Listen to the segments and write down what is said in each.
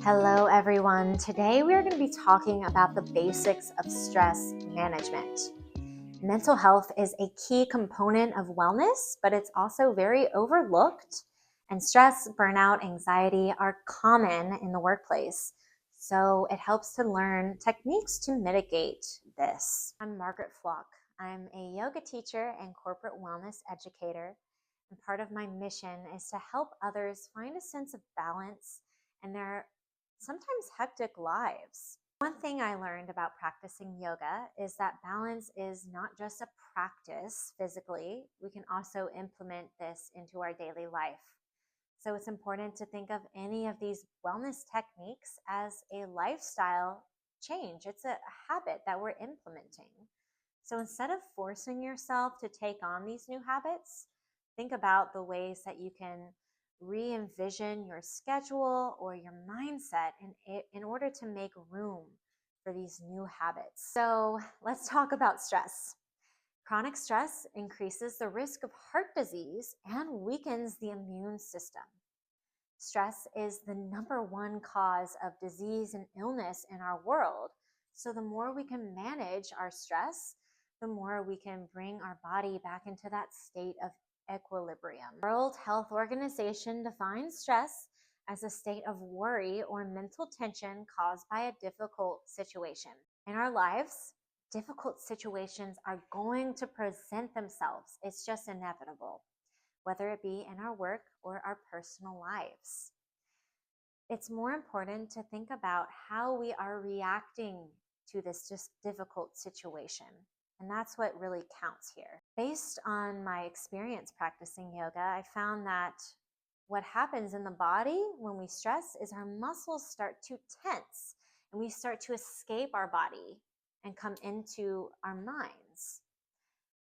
Hello, everyone. Today we are going to be talking about the basics of stress management. Mental health is a key component of wellness, but it's also very overlooked. And stress, burnout, anxiety are common in the workplace. So it helps to learn techniques to mitigate this. I'm Margaret Flock. I'm a yoga teacher and corporate wellness educator. And part of my mission is to help others find a sense of balance in their sometimes hectic lives. One thing I learned about practicing yoga is that balance is not just a practice physically, we can also implement this into our daily life. So it's important to think of any of these wellness techniques as a lifestyle change. It's a habit that we're implementing. So instead of forcing yourself to take on these new habits, think about the ways that you can re-envision your schedule or your mindset in order to make room for these new habits. So let's talk about stress. Chronic stress increases the risk of heart disease and weakens the immune system. Stress is the #1 cause of disease and illness in our world. So the more we can manage our stress, the more we can bring our body back into that state of equilibrium. World Health Organization defines stress as a state of worry or mental tension caused by a difficult situation. In our lives, difficult situations are going to present themselves. It's just inevitable, whether it be in our work or our personal lives. It's more important to think about how we are reacting to this just difficult situation. And that's what really counts here. Based on my experience practicing yoga, I found that what happens in the body when we stress is our muscles start to tense and we start to escape our body and come into our minds.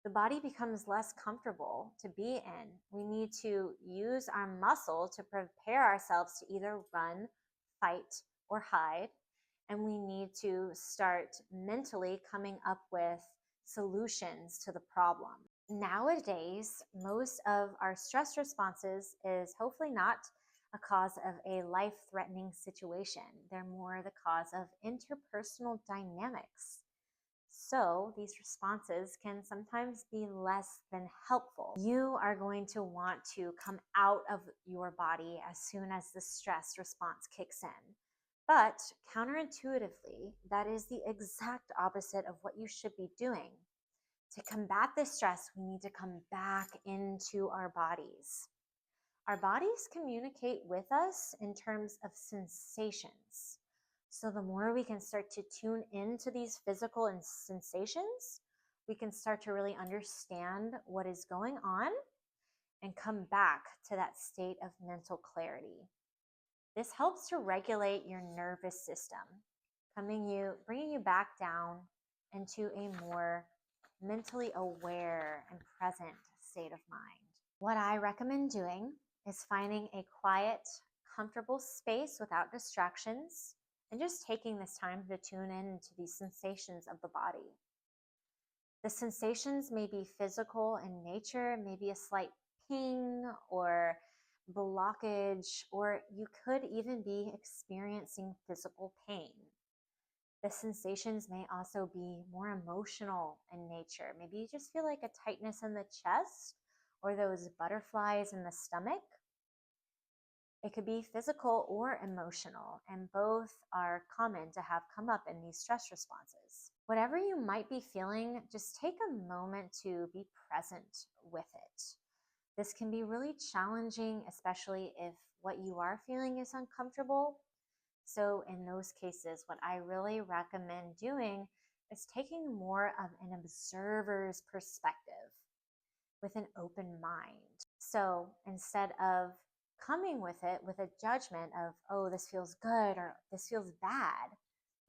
The body becomes less comfortable to be in. We need to use our muscle to prepare ourselves to either run, fight, or hide. And we need to start mentally coming up with solutions to the problem. Nowadays, most of our stress responses is hopefully not a cause of a life-threatening situation. They're more the cause of interpersonal dynamics. So these responses can sometimes be less than helpful. You are going to want to come out of your body as soon as the stress response kicks in. But counterintuitively, that is the exact opposite of what you should be doing. To combat this stress, we need to come back into our bodies. Our bodies communicate with us in terms of sensations. So the more we can start to tune into these physical sensations, we can start to really understand what is going on and come back to that state of mental clarity. This helps to regulate your nervous system, bringing you back down into a more mentally aware and present state of mind. What I recommend doing is finding a quiet, comfortable space without distractions and just taking this time to tune in to these sensations of the body. The sensations may be physical in nature, maybe a slight ping or blockage, or you could even be experiencing physical pain. The sensations may also be more emotional in nature. Maybe you just feel like a tightness in the chest or those butterflies in the stomach. It could be physical or emotional, and both are common to have come up in these stress responses. Whatever you might be feeling, just take a moment to be present with it. This can be really challenging, especially if what you are feeling is uncomfortable. So in those cases, what I really recommend doing is taking more of an observer's perspective with an open mind. So instead of coming with it with a judgment of, oh, this feels good or this feels bad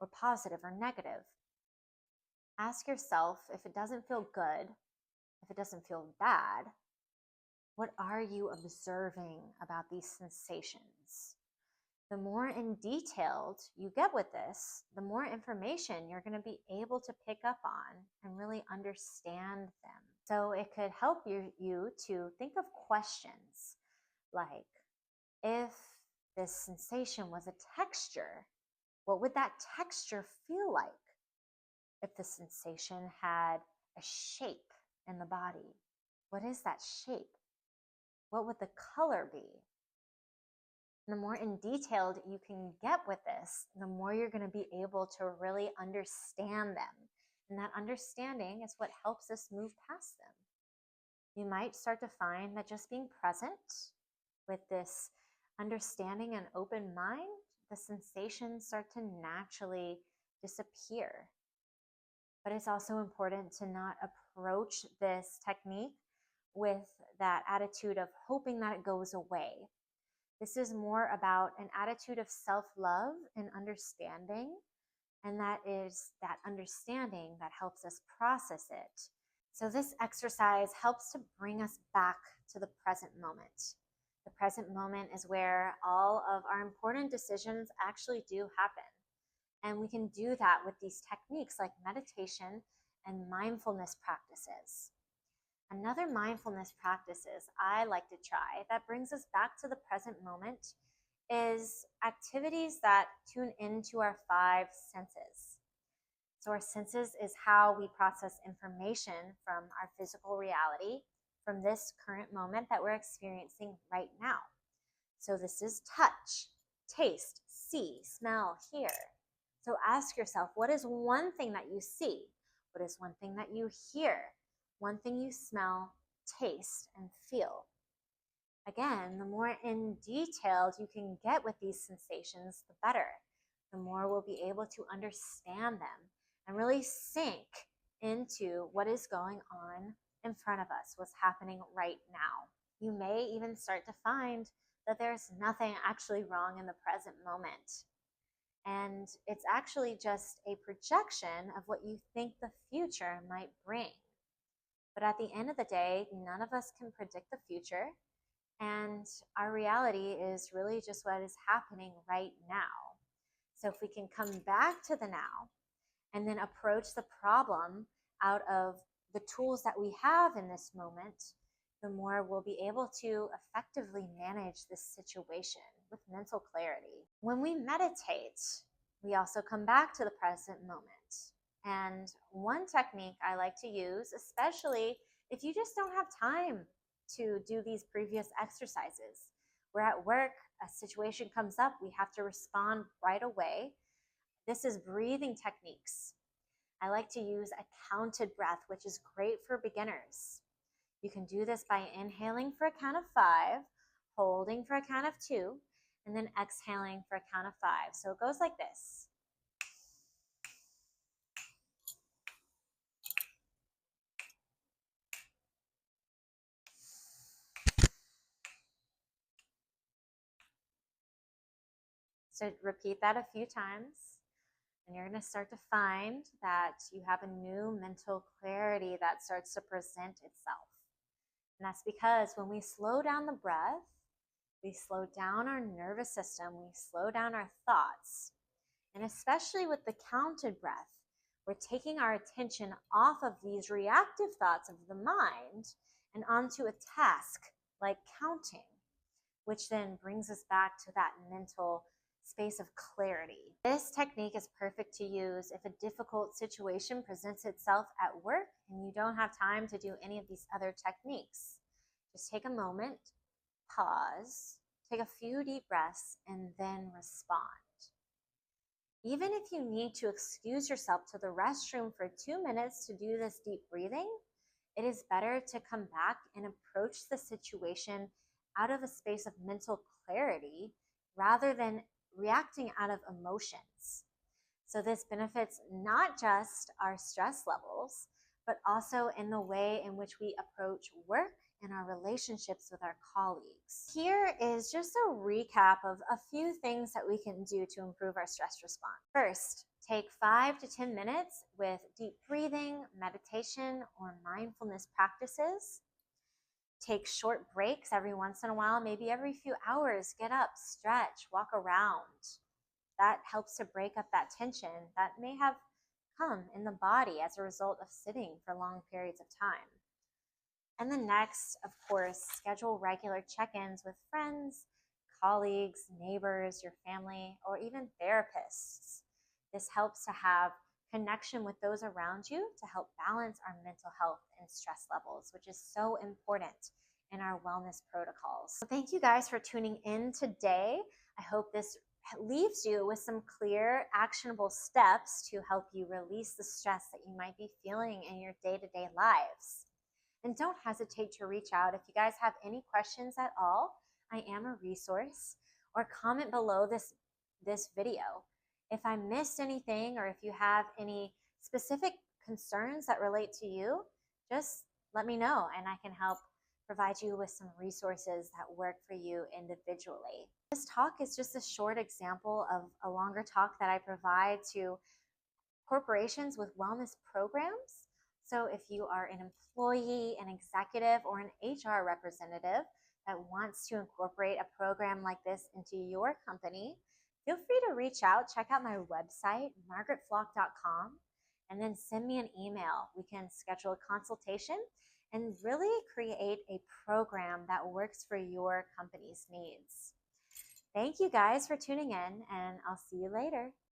or positive or negative, ask yourself, if it doesn't feel good, if it doesn't feel bad, what are you observing about these sensations? The more in detailed you get with this, the more information you're going to be able to pick up on and really understand them. So it could help you to think of questions like, if this sensation was a texture, what would that texture feel like? If the sensation had a shape in the body, what is that shape? What would the color be? And the more in detailed you can get with this, the more you're going to be able to really understand them. And that understanding is what helps us move past them. You might start to find that just being present with this understanding and open mind, the sensations start to naturally disappear. But it's also important to not approach this technique with that attitude of hoping that it goes away. This is more about an attitude of self-love and understanding, and that is that understanding that helps us process it. So this exercise helps to bring us back to the present moment. The present moment is where all of our important decisions actually do happen. And we can do that with these techniques like meditation and mindfulness practices. Another mindfulness practices I like to try that brings us back to the present moment is activities that tune into our five senses. So our senses is how we process information from our physical reality, from this current moment that we're experiencing right now. So this is touch, taste, see, smell, hear. So ask yourself, what is one thing that you see? What is one thing that you hear? One thing you smell, taste, and feel. Again, the more in detailed you can get with these sensations, the better. The more we'll be able to understand them and really sink into what is going on in front of us, what's happening right now. You may even start to find that there's nothing actually wrong in the present moment. And it's actually just a projection of what you think the future might bring. But at the end of the day, none of us can predict the future. And our reality is really just what is happening right now. So if we can come back to the now and then approach the problem out of the tools that we have in this moment, the more we'll be able to effectively manage this situation with mental clarity. When we meditate, we also come back to the present moment. And one technique I like to use, especially if you just don't have time to do these previous exercises. We're at work, a situation comes up, we have to respond right away. This is breathing techniques. I like to use a counted breath, which is great for beginners. You can do this by inhaling for a count of 5, holding for a count of 2, and then exhaling for a count of 5. So it goes like this. So repeat that a few times, and you're going to start to find that you have a new mental clarity that starts to present itself. And that's because when we slow down the breath, we slow down our nervous system, we slow down our thoughts. And especially with the counted breath, we're taking our attention off of these reactive thoughts of the mind and onto a task like counting, which then brings us back to that mental space of clarity. This technique is perfect to use if a difficult situation presents itself at work and you don't have time to do any of these other techniques. Just take a moment, pause, take a few deep breaths, and then respond. Even if you need to excuse yourself to the restroom for 2 minutes to do this deep breathing, it is better to come back and approach the situation out of a space of mental clarity rather than reacting out of emotions. So this benefits not just our stress levels, but also in the way in which we approach work and our relationships with our colleagues. Here is just a recap of a few things that we can do to improve our stress response. First, take 5 to 10 minutes with deep breathing, meditation, or mindfulness practices. Take short breaks every once in a while, maybe every few hours. Get up, stretch, walk around. That helps to break up that tension that may have come in the body as a result of sitting for long periods of time. And then next, of course, schedule regular check-ins with friends, colleagues, neighbors, your family, or even therapists. This helps to have connection with those around you to help balance our mental health and stress levels, which is so important in our wellness protocols. So thank you guys for tuning in today. I hope this leaves you with some clear, actionable steps to help you release the stress that you might be feeling in your day-to-day lives. And don't hesitate to reach out if you guys have any questions at all. I am a resource. Or comment below this video. If I missed anything or if you have any specific concerns that relate to you, just let me know and I can help provide you with some resources that work for you individually. This talk is just a short example of a longer talk that I provide to corporations with wellness programs. So if you are an employee, an executive, or an HR representative that wants to incorporate a program like this into your company, feel free to reach out. Check out my website, margaretflock.com, and then send me an email. We can schedule a consultation and really create a program that works for your company's needs. Thank you guys for tuning in, and I'll see you later.